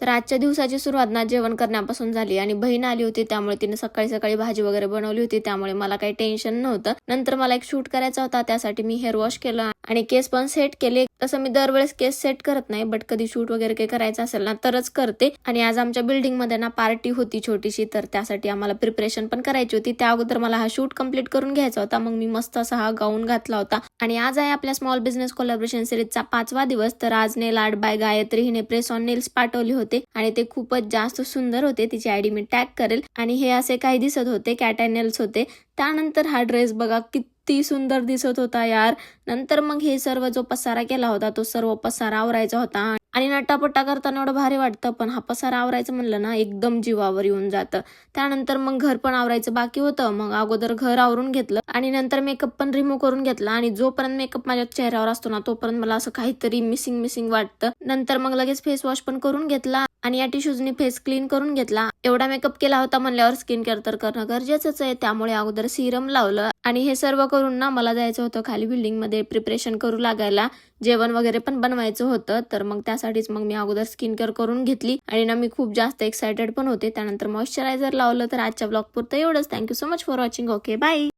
तर आजच्या दिवसाची सुरुवात ना जेवण करण्यापासून झाली आणि बहीण आली होती, त्यामुळे तिने सकाळी सकाळी भाजी वगैरे बनवली होती, त्यामुळे मला काही टेन्शन नव्हतं. नंतर मला एक शूट करायचा होता, त्यासाठी मी हेअर वॉश केलं आणि केस पण सेट केले. तसं मी दरवेळेस केस सेट करत नाही, बट कधी शूट वगैरे काही करायचं असेल ना तरच करते. आणि आज आमच्या बिल्डिंग मध्ये ना पार्टी होती छोटीशी, तर त्यासाठी आम्हाला प्रिपरेशन पण करायची होती. त्या अगोदर मला हा शूट कम्प्लीट करून घ्यायचा होता. मग मी मस्त असा हा गाऊन घातला होता. आणि आज आहे आपल्या स्मॉल बिझनेस कोलॅबोरेशन सिरीजचा 5वा दिवस. तर आज नेल आर्ट बाय गायत्री हिने प्रेस ऑन नेल्स पाठवले होते आणि ते खूपच जास्त सुंदर होते. तिची आयडी मी टॅग करेल. आणि हे असे काही दिसत होते, कॅट अँड नेल्स होते. त्यानंतर हा ड्रेस बघा किती सुंदर दिसत होता यार. नंतर मग हे सर्व जो पसारा केला होता तो सर्व पसारा आवरायचा होता. आणि नटापट्टा करताना एवढं भारी वाटतं, पण हा पसारा आवरायचं म्हणलं ना एकदम जीवावर येऊन जातं. त्यानंतर मग घर पण आवरायचं बाकी होतं. मग अगोदर घर आवरून घेतलं आणि नंतर मेकअप पण रिमूव्ह करून घेतला. आणि जोपर्यंत मेकअप माझ्या चेहऱ्यावर असतो ना तोपर्यंत मला असं काहीतरी मिसिंग वाटतं. नंतर मग लगेच फेस वॉश पण करून घेतला आणि या टिश्यूजनी फेस क्लीन करून घेतला. एवढा मेकअप केला होता म्हणल्यावर स्किन केअर तर करणं गरजेचंच आहे, त्यामुळे अगोदर सिरम लावलं. आणि हे सर्व करून ना मला जायचं होतं खाली बिल्डिंग मध्ये प्रिपरेशन करू लागायला. जेवण वगैरे पण बनवायचं होतं, तर मग त्यासाठीच मग मी अगोदर स्किन केअर करून घेतली. आणि ना मी खूप जास्त एक्सायटेड पण होते. त्यानंतर मॉइश्चरायझर लावलं. तर आजच्या ब्लॉग पुरतं एवढंच. Thank you so much for watching. Okay bye.